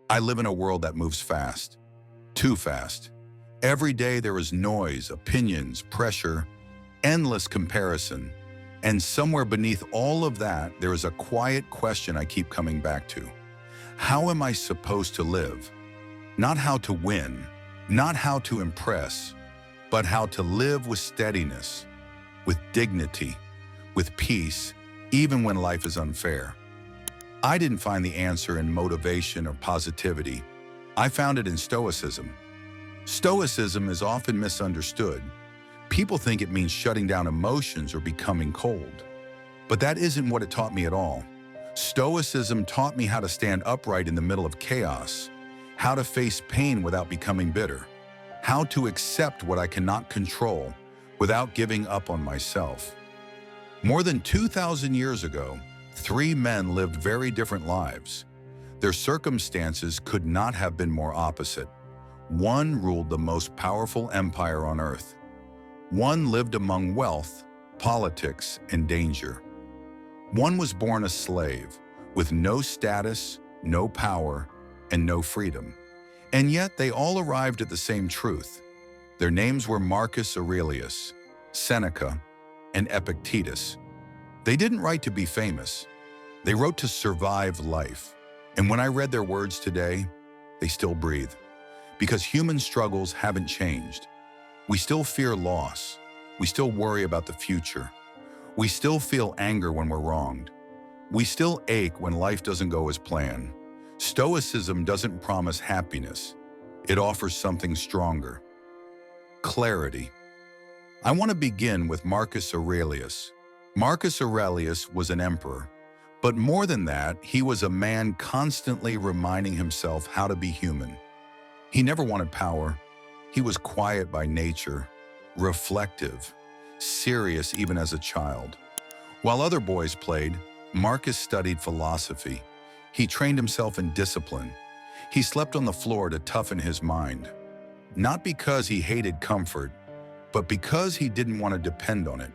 I live in a world that moves fast, too fast. Every day there is noise, opinions, pressure, endless comparison. And somewhere beneath all of that, there is a quiet question I keep coming back to. How am I supposed to live? Not how to win, not how to impress, but how to live with steadiness, with dignity, with peace, even when life is unfair. I didn't find the answer in motivation or positivity. I found it in Stoicism. Stoicism is often misunderstood. People think it means shutting down emotions or becoming cold. But that isn't what it taught me at all. Stoicism taught me how to stand upright in the middle of chaos, how to face pain without becoming bitter, how to accept what I cannot control without giving up on myself. More than 2,000 years ago, three men lived very different lives. Their circumstances could not have been more opposite. One ruled the most powerful empire on earth. One lived among wealth, politics, and danger. One was born a slave, with no status, no power, and no freedom. And yet they all arrived at the same truth. Their names were Marcus Aurelius, Seneca, and Epictetus. They didn't write to be famous. They wrote to survive life. And when I read their words today, they still breathe. Because human struggles haven't changed. We still fear loss. We still worry about the future. We still feel anger when we're wronged. We still ache when life doesn't go as planned. Stoicism doesn't promise happiness. It offers something stronger. Clarity. I want to begin with Marcus Aurelius. Marcus Aurelius was an emperor. But more than that, he was a man constantly reminding himself how to be human. He never wanted power. He was quiet by nature, reflective, serious even as a child. While other boys played, Marcus studied philosophy. He trained himself in discipline. He slept on the floor to toughen his mind. Not because he hated comfort, but because he didn't want to depend on it.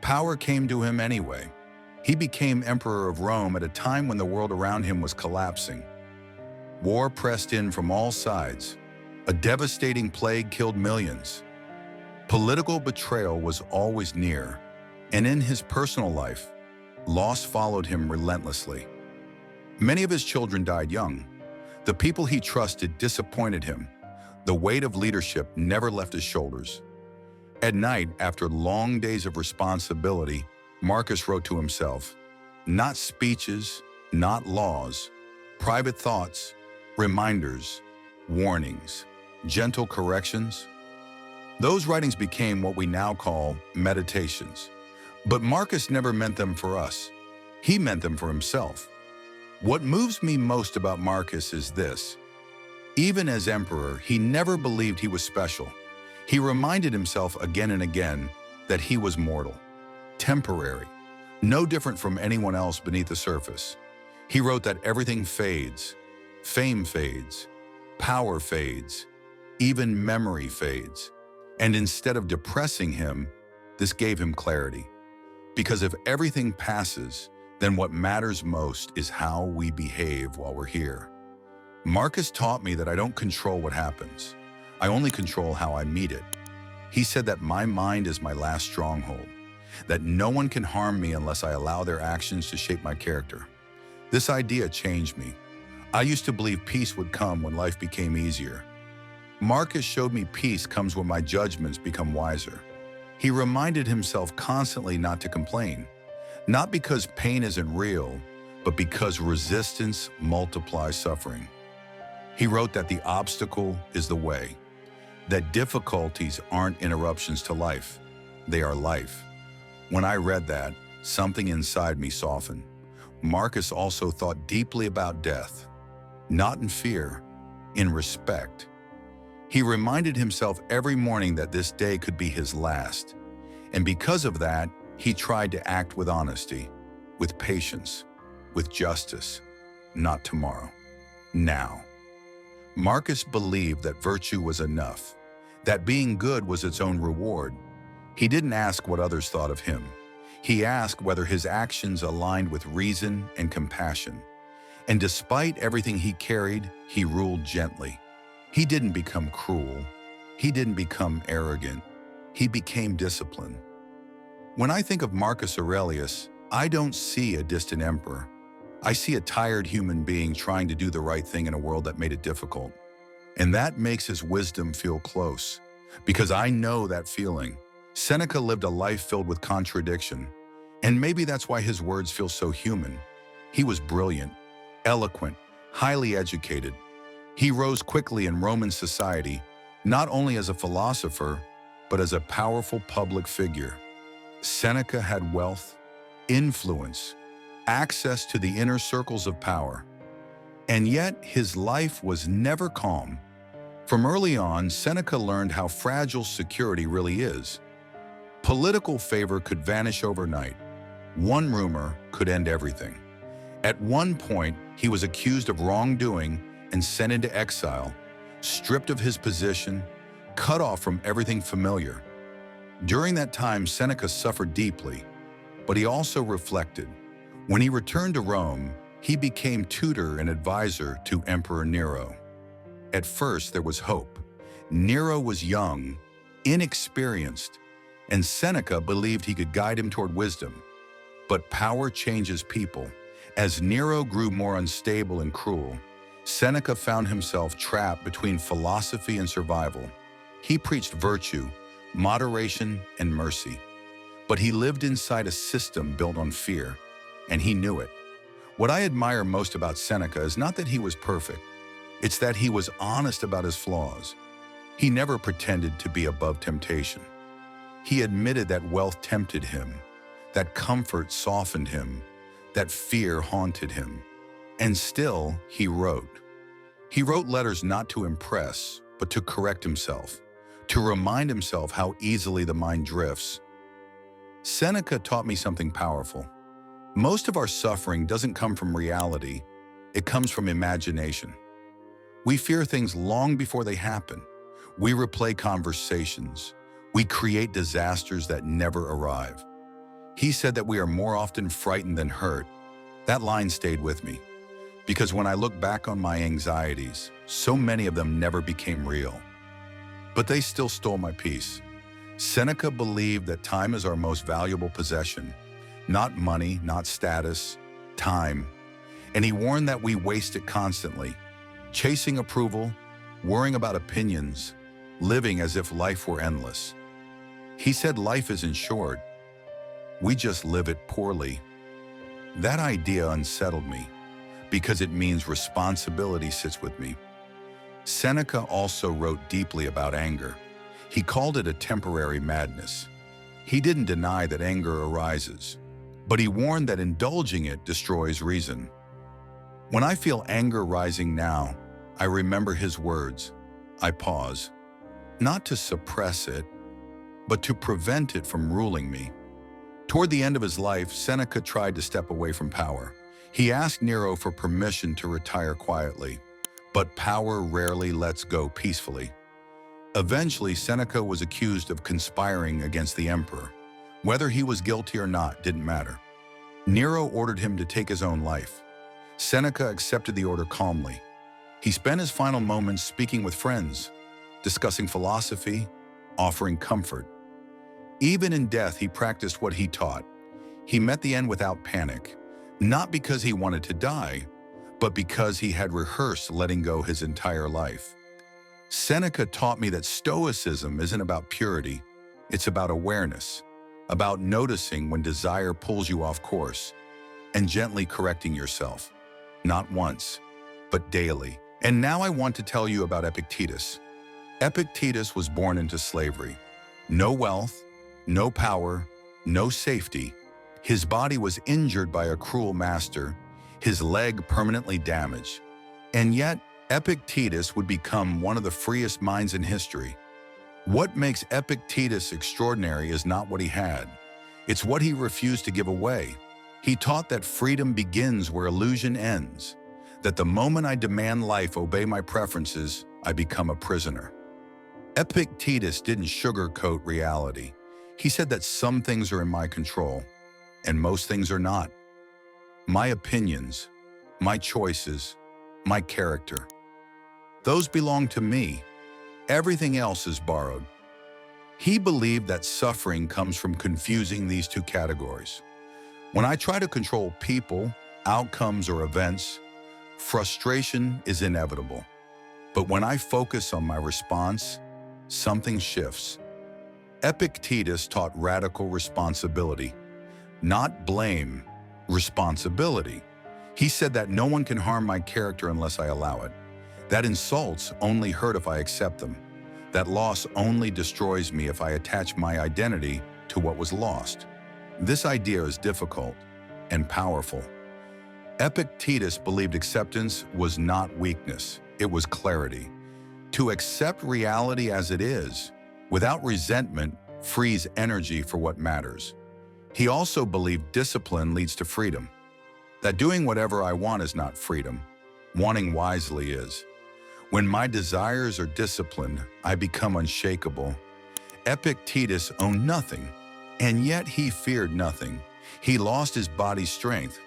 Power came to him anyway. He became emperor of Rome at a time when the world around him was collapsing. War pressed in from all sides. A devastating plague killed millions. Political betrayal was always near, and in his personal life, loss followed him relentlessly. Many of his children died young. The people he trusted disappointed him. The weight of leadership never left his shoulders. At night, after long days of responsibility, Marcus wrote to himself, not speeches, not laws, private thoughts, reminders, warnings, gentle corrections. Those writings became what we now call meditations. But Marcus never meant them for us. He meant them for himself. What moves me most about Marcus is this. Even as emperor, he never believed he was special. He reminded himself again and again that he was mortal, temporary, no different from anyone else beneath the surface. He wrote that everything fades, fame fades, power fades, even memory fades. And instead of depressing him, this gave him clarity. Because if everything passes, then what matters most is how we behave while we're here. Marcus taught me that I don't control what happens. I only control how I meet it. He said that my mind is my last stronghold, that no one can harm me unless I allow their actions to shape my character. This idea changed me. I used to believe peace would come when life became easier. Marcus showed me peace comes when my judgments become wiser. He reminded himself constantly not to complain, not because pain isn't real, but because resistance multiplies suffering. He wrote that the obstacle is the way, that difficulties aren't interruptions to life, they are life. When I read that, something inside me softened. Marcus also thought deeply about death, not in fear, in respect. He reminded himself every morning that this day could be his last. And because of that, he tried to act with honesty, with patience, with justice, not tomorrow, now. Marcus believed that virtue was enough, that being good was its own reward. He didn't ask what others thought of him. He asked whether his actions aligned with reason and compassion. And despite everything he carried, he ruled gently. He didn't become cruel. He didn't become arrogant. He became disciplined. When I think of Marcus Aurelius, I don't see a distant emperor. I see a tired human being trying to do the right thing in a world that made it difficult. And that makes his wisdom feel close, because I know that feeling. Seneca lived a life filled with contradiction, and maybe that's why his words feel so human. He was brilliant, eloquent, highly educated. He rose quickly in Roman society, not only as a philosopher, but as a powerful public figure. Seneca had wealth, influence, access to the inner circles of power. And yet, his life was never calm. From early on, Seneca learned how fragile security really is. Political favor could vanish overnight. One rumor could end everything. At one point, he was accused of wrongdoing and sent into exile, stripped of his position, cut off from everything familiar. During that time, Seneca suffered deeply, but he also reflected. When he returned to Rome, he became tutor and advisor to Emperor Nero. At first, there was hope. Nero was young, inexperienced, and Seneca believed he could guide him toward wisdom. But power changes people. As Nero grew more unstable and cruel, Seneca found himself trapped between philosophy and survival. He preached virtue, moderation, and mercy. But he lived inside a system built on fear, and he knew it. What I admire most about Seneca is not that he was perfect, it's that he was honest about his flaws. He never pretended to be above temptation. He admitted that wealth tempted him, that comfort softened him, that fear haunted him. And still, he wrote. He wrote letters not to impress, but to correct himself, to remind himself how easily the mind drifts. Seneca taught me something powerful. Most of our suffering doesn't come from reality, it comes from imagination. We fear things long before they happen. We replay conversations. We create disasters that never arrive. He said that we are more often frightened than hurt. That line stayed with me, because when I look back on my anxieties, so many of them never became real. But they still stole my peace. Seneca believed that time is our most valuable possession. Not money, not status, time. And he warned that we waste it constantly, chasing approval, worrying about opinions, living as if life were endless. He said life isn't short. We just live it poorly. That idea unsettled me, because it means responsibility sits with me. Seneca also wrote deeply about anger. He called it a temporary madness. He didn't deny that anger arises, but he warned that indulging it destroys reason. When I feel anger rising now, I remember his words. I pause, not to suppress it, but to prevent it from ruling me. Toward the end of his life, Seneca tried to step away from power. He asked Nero for permission to retire quietly, but power rarely lets go peacefully. Eventually, Seneca was accused of conspiring against the emperor. Whether he was guilty or not didn't matter. Nero ordered him to take his own life. Seneca accepted the order calmly. He spent his final moments speaking with friends, discussing philosophy, offering comfort. Even in death, he practiced what he taught. He met the end without panic, not because he wanted to die, but because he had rehearsed letting go his entire life. Seneca taught me that Stoicism isn't about purity, it's about awareness, about noticing when desire pulls you off course, and gently correcting yourself, not once, but daily. And now I want to tell you about Epictetus. Epictetus was born into slavery. No wealth, no power, no safety. His body was injured by a cruel master, his leg permanently damaged. And yet, Epictetus would become one of the freest minds in history. What makes Epictetus extraordinary is not what he had. It's what he refused to give away. He taught that freedom begins where illusion ends, that the moment I demand life obey my preferences, I become a prisoner. Epictetus didn't sugarcoat reality. He said that some things are in my control, and most things are not. My opinions, my choices, my character. Those belong to me. Everything else is borrowed. He believed that suffering comes from confusing these two categories. When I try to control people, outcomes, or events, frustration is inevitable. But when I focus on my response, something shifts. Epictetus taught radical responsibility, not blame, responsibility. He said that no one can harm my character unless I allow it. That insults only hurt if I accept them. That loss only destroys me if I attach my identity to what was lost. This idea is difficult and powerful. Epictetus believed acceptance was not weakness, it was clarity. To accept reality as it is, without resentment, frees energy for what matters. He also believed discipline leads to freedom. That doing whatever I want is not freedom. Wanting wisely is. When my desires are disciplined, I become unshakable. Epictetus owned nothing, and yet he feared nothing. He lost his body's strength,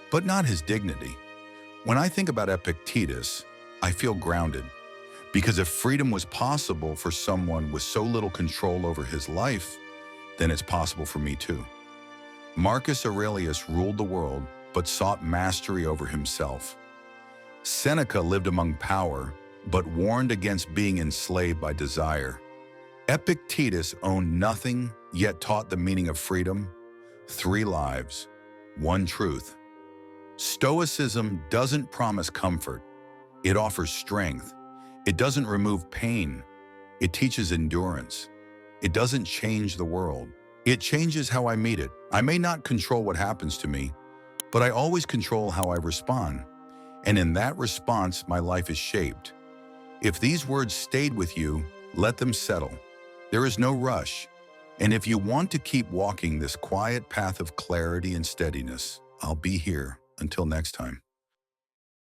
but not his dignity. When I think about Epictetus, I feel grounded, because if freedom was possible for someone with so little control over his life, then it's possible for me too. Marcus Aurelius ruled the world, but sought mastery over himself. Seneca lived among power, but warned against being enslaved by desire. Epictetus owned nothing, yet taught the meaning of freedom. 3 lives, 1 truth. Stoicism doesn't promise comfort. It offers strength. It doesn't remove pain. It teaches endurance. It doesn't change the world. It changes how I meet it. I may not control what happens to me, but I always control how I respond. And in that response, my life is shaped. If these words stayed with you, let them settle. There is no rush. And if you want to keep walking this quiet path of clarity and steadiness, I'll be here. Until next time.